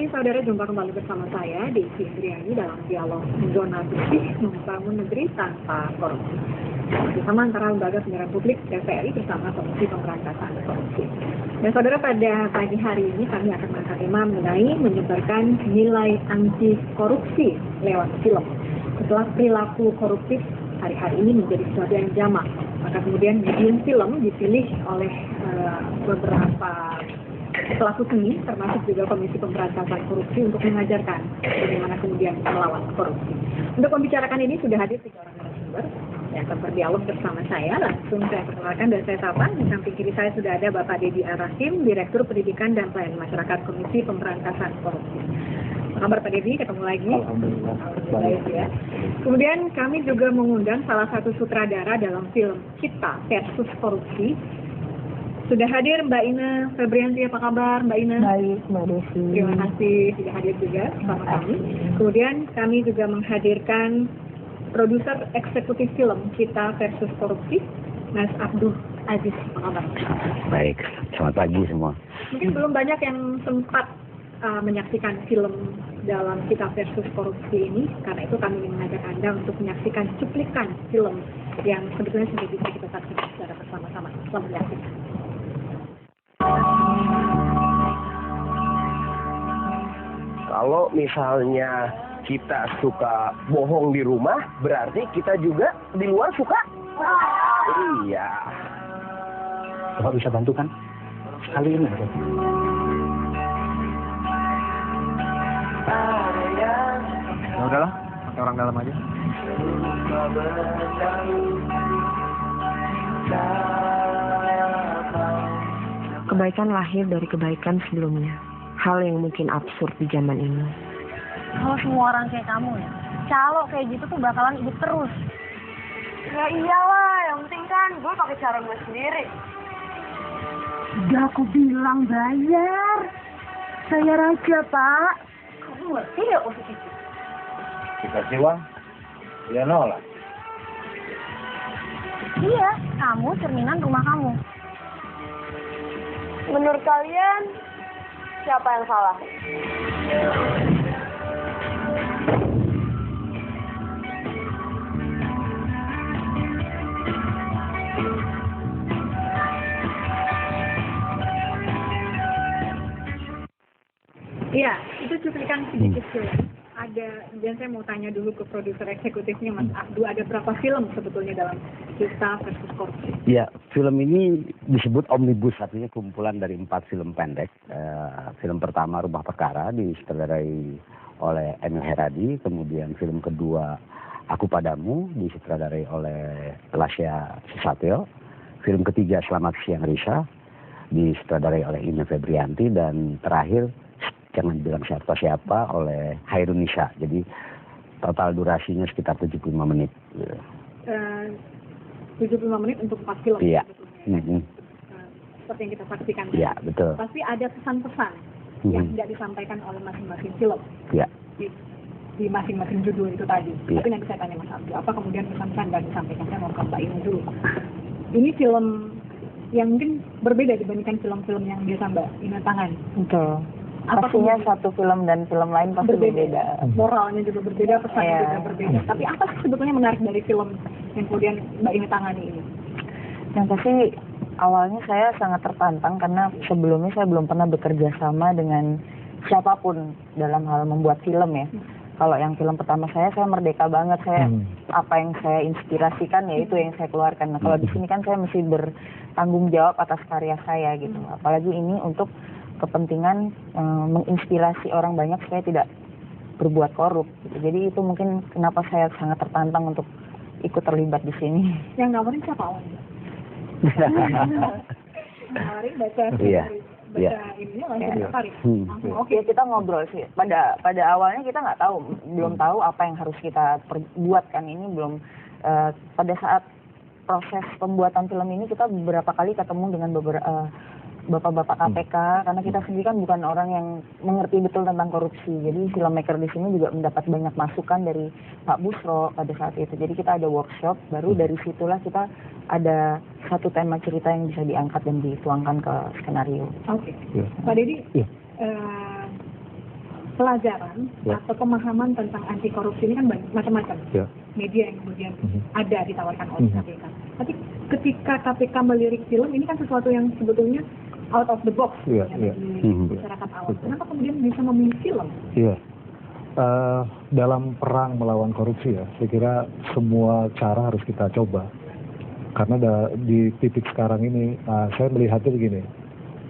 pagi saudara, jumpa kembali bersama saya Desi Indriani dalam dialog Zona Bersih Membangun Negeri Tanpa Korupsi bersama antara Lembaga Penyiaran Publik TVRI bersama Komisi Pemberantasan Korupsi. Dan saudara, pada pagi hari ini kami akan mengangkat tema mengenai menyebarkan nilai anti korupsi lewat film. Setelah perilaku koruptif hari-hari ini menjadi sesuatu yang jamak, maka kemudian medium film dipilih oleh beberapa pelaku seni, termasuk juga Komisi Pemberantasan Korupsi, untuk mengajarkan bagaimana kemudian melawan korupsi. Untuk membicarakan ini sudah hadir 3 orang narasumber yang akan berdialog bersama saya. Langsung saya perkenalkan dan saya sapa. Di samping kiri saya sudah ada Bapak Dedi Ar-Rahim, Direktur Pendidikan dan Pelayanan Masyarakat Komisi Pemberantasan Korupsi. Apa kabar Pak Dedi? Ketemu lagi. Alhamdulillah ya. Kemudian kami juga mengundang salah satu sutradara dalam film Kita Versus Korupsi. Sudah hadir Mbak Ina Febrianti. Apa kabar Mbak Ina? Baik, Mbak Desi. Terima kasih sudah hadir juga bersama kami. Kemudian kami juga menghadirkan produser eksekutif film Kita Versus Korupsi, Mas Abdul Aziz. Apa kabar? Baik, selamat pagi semua. Mungkin belum banyak yang sempat menyaksikan film dalam Kita Versus Korupsi ini, karena itu kami ingin mengajak Anda untuk menyaksikan cuplikan film yang sebetulnya sudah bisa kita saksikan secara bersama-sama. Selamat menyaksikan. Kalau misalnya kita suka bohong di rumah, berarti kita juga di luar suka? Iya. Bapak bisa bantu kan? Sekali ini aja. Ya udahlah, pakai orang dalam aja. Kebaikan lahir dari kebaikan sebelumnya. Hal yang mungkin absurd di zaman ini. Kalau semua orang kayak kamu ya, calo kayak gitu tuh bakalan hidup terus. Ya iyalah, yang penting kan gue pakai cara gue sendiri. Udah aku bilang bayar. Bayar aja, Pak. Kamu ngerti ya posisi itu? Dikasih uang, dia nolak. Iya, kamu cerminan rumah kamu. Menurut kalian, siapa yang salah? Iya, itu cuplikan sedikit film. Dan saya mau tanya dulu ke produser eksekutifnya Mas Abdu, ada berapa film sebetulnya dalam Kita Versus Korupsi? Ya, film ini disebut omnibus, artinya kumpulan dari 4 film pendek. Film pertama Rumah Perkara disutradarai oleh Emil Heradi, kemudian film kedua Aku Padamu disutradarai oleh Lasya Susatyo, film ketiga Selamat Siang Risa disutradarai oleh Ina Febrianti, dan terakhir Jangan Bilang Siapa-Siapa oleh Hairun Nisa. Jadi total durasinya sekitar 75 menit. 75 menit untuk 4 film. Iya. Seperti yang kita saksikan. Iya, betul. Pasti ada pesan-pesan yang tidak disampaikan oleh masing-masing film. Iya. Di masing-masing judul itu tadi. Iya. Tapi nanti saya tanya Mas Abdu, apa kemudian pesan-pesan yang disampaikan? Saya mau ke Mbak Ina dulu. Ini film yang mungkin berbeda dibandingkan film-film yang biasa Mbak Ina tangani. Betul. Apa Pastinya kemudian satu film dan film lain pasti berbeda. Moralnya juga berbeda, pesannya Iya. juga berbeda. Tapi apa sih sebetulnya menarik dari film yang kemudian Mbak Ina tangani ini? Yang pasti awalnya saya sangat tertantang karena sebelumnya saya belum pernah bekerja sama dengan siapapun dalam hal membuat film ya. Kalau yang film pertama saya merdeka banget. Apa yang saya inspirasikan ya itu yang saya keluarkan. Nah, kalau di sini kan saya mesti bertanggung jawab atas karya saya gitu. Apalagi ini untuk kepentingan menginspirasi orang banyak supaya tidak berbuat korup gitu. Jadi itu mungkin kenapa saya sangat tertantang untuk ikut terlibat di sini. Yang nawarin siapa awalnya? Nawarin baca ininya langsung tertarik. Oke, kita ngobrol sih. Pada awalnya kita nggak tahu, belum tahu apa yang harus kita buat kan, ini belum pada saat proses pembuatan film ini kita beberapa kali ketemu dengan beberapa bapak-bapak KPK, karena kita sendiri kan bukan orang yang mengerti betul tentang korupsi. Jadi filmmaker di sini juga mendapat banyak masukan dari Pak Busro pada saat itu. Jadi kita ada workshop, baru dari situlah kita ada satu tema cerita yang bisa diangkat dan dituangkan ke skenario. Oke. Pak Dedi, pelajaran atau pemahaman tentang anti korupsi ini kan banyak macam-macam. Media yang kemudian ada ditawarkan oleh KPK. Tapi ketika KPK melirik film ini kan sesuatu yang sebetulnya out of the box di masyarakat awam. Kenapa kemudian bisa memilih film? Dalam perang melawan korupsi ya, saya kira semua cara harus kita coba. Karena di titik sekarang ini, saya melihatnya begini,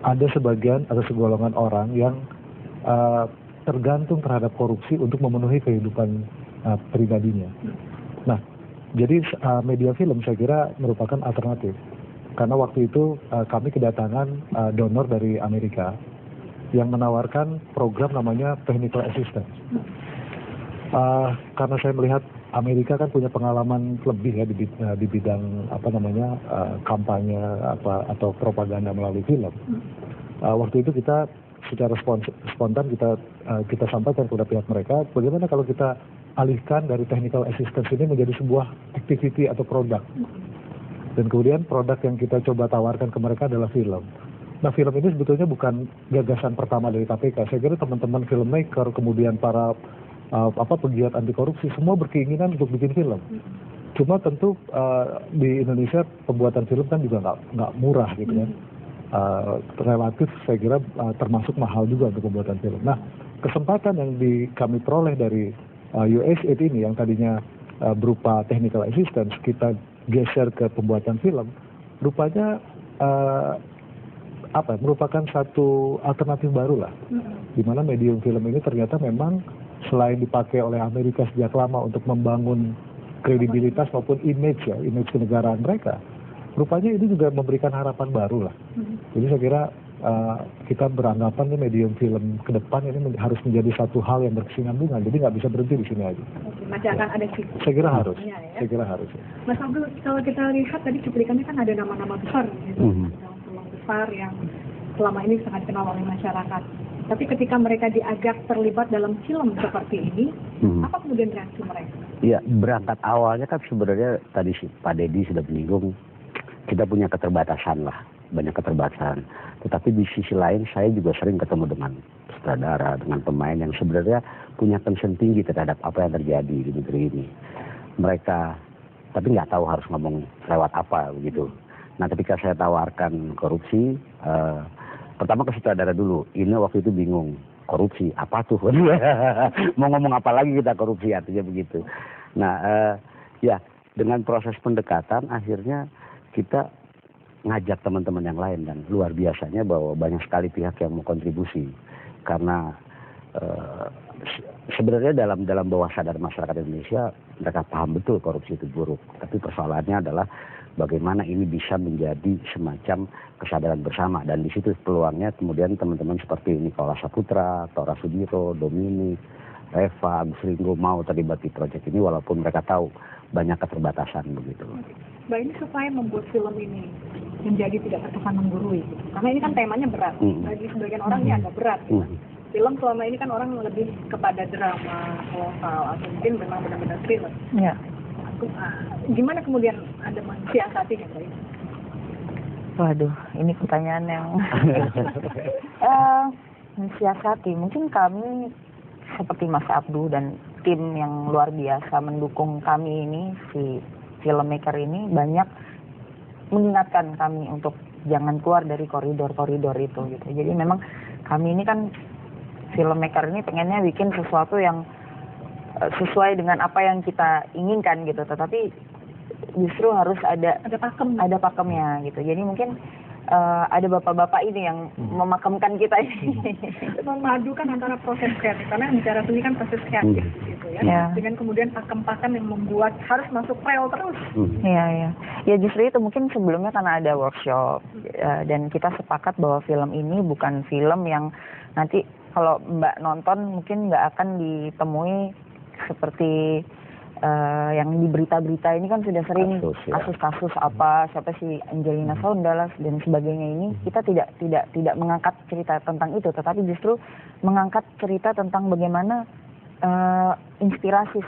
ada sebagian atau segolongan orang yang tergantung terhadap korupsi untuk memenuhi kehidupan pribadinya. Nah, jadi media film saya kira merupakan alternatif. Karena waktu itu kami kedatangan donor dari Amerika yang menawarkan program namanya technical assistance. Karena saya melihat Amerika kan punya pengalaman lebih ya di bidang kampanye atau propaganda melalui film. Waktu itu kita secara spontan kita sampaikan kepada pihak mereka, bagaimana kalau kita alihkan dari technical assistance ini menjadi sebuah activity atau produk. Dan kemudian produk yang kita coba tawarkan ke mereka adalah film. Nah, film ini sebetulnya bukan gagasan pertama dari KPK. Saya kira teman-teman filmmaker, kemudian para pegiat anti korupsi, semua berkeinginan untuk bikin film. Cuma tentu di Indonesia pembuatan film kan juga nggak murah gitu kan. Relatif saya kira termasuk mahal juga untuk pembuatan film. Nah, kesempatan yang kami peroleh dari USAID ini yang tadinya berupa technical assistance, kita geser ke pembuatan film, rupanya merupakan satu alternatif baru lah, di mana medium film ini ternyata memang selain dipakai oleh Amerika sejak lama untuk membangun kredibilitas maupun image kenegaraan mereka, rupanya ini juga memberikan harapan baru lah. Jadi saya kira kita beranggapan nih medium film ke depan ini harus menjadi satu hal yang berkesinambungan, jadi nggak bisa berhenti di sini aja. Masih akan ada sih. Saya kira harus. Saya kira harus. Mas Abdul, kalau kita lihat tadi cuplikannya kan ada nama-nama besar, nama besar yang selama ini sangat dikenal oleh masyarakat. Tapi ketika mereka diajak terlibat dalam film seperti ini, apa kemudian reaksi mereka? Ya, berangkat awalnya kan sebenarnya tadi Pak Deddy sudah menyinggung, kita punya keterbatasan lah, banyak keterbatasan. Tetapi di sisi lain saya juga sering ketemu dengan sutradara, dengan pemain yang sebenarnya punya concern tinggi terhadap apa yang terjadi di negeri ini. Mereka tapi nggak tahu harus ngomong lewat apa begitu. Nah, ketika saya tawarkan korupsi, pertama ke sutradara dulu. Ini waktu itu bingung, korupsi apa tuh? Mau ngomong apa lagi kita korupsi, artinya begitu. Nah, ya dengan proses pendekatan akhirnya kita ngajak teman-teman yang lain, dan luar biasanya bahwa banyak sekali pihak yang mau kontribusi. Karena sebenarnya dalam bawah sadar masyarakat Indonesia mereka paham betul korupsi itu buruk. Tapi persoalannya adalah bagaimana ini bisa menjadi semacam kesadaran bersama, dan di situ peluangnya kemudian teman-teman seperti Nicholas Saputra, Tora Sudiro, Dominic, Reva, Agus Ringo mau terlibat di proyek ini walaupun mereka tahu banyak keterbatasan begitu. Mbak, ini supaya membuat film ini menjadi tidak terkesan menggurui, gitu. Karena ini kan temanya berat. Bagi sebagian orang ini agak berat. Gitu. Film selama ini kan orang lebih kepada drama lokal atau mungkin memang benar-benar thriller. Ya. Gimana kemudian Anda mensiasatinya, Mbak? Waduh, ini pertanyaan yang mensiasati. Mungkin kami seperti Mas Abdu dan tim yang luar biasa mendukung kami ini, si filmmaker ini banyak mengingatkan kami untuk jangan keluar dari koridor-koridor itu gitu. Jadi memang kami ini kan filmmaker ini pengennya bikin sesuatu yang sesuai dengan apa yang kita inginkan gitu, tetapi justru harus ada pakemnya gitu. Jadi mungkin ada bapak-bapak ini yang memakamkan kita ini. Memadukan antara proses kreatif, karena bicara seni kan proses kreatif gitu ya. Dengan kemudian pakem-pakem yang membuat harus masuk rel terus. Iya. Ya justru itu, mungkin sebelumnya karena ada workshop dan kita sepakat bahwa film ini bukan film yang nanti kalau Mbak nonton mungkin nggak akan ditemui seperti yang di berita-berita ini kan sudah sering kasus-kasus siapa sih Angelina Sondalas dan sebagainya ini. Kita tidak mengangkat cerita tentang itu, tetapi justru mengangkat cerita tentang bagaimana inspirasi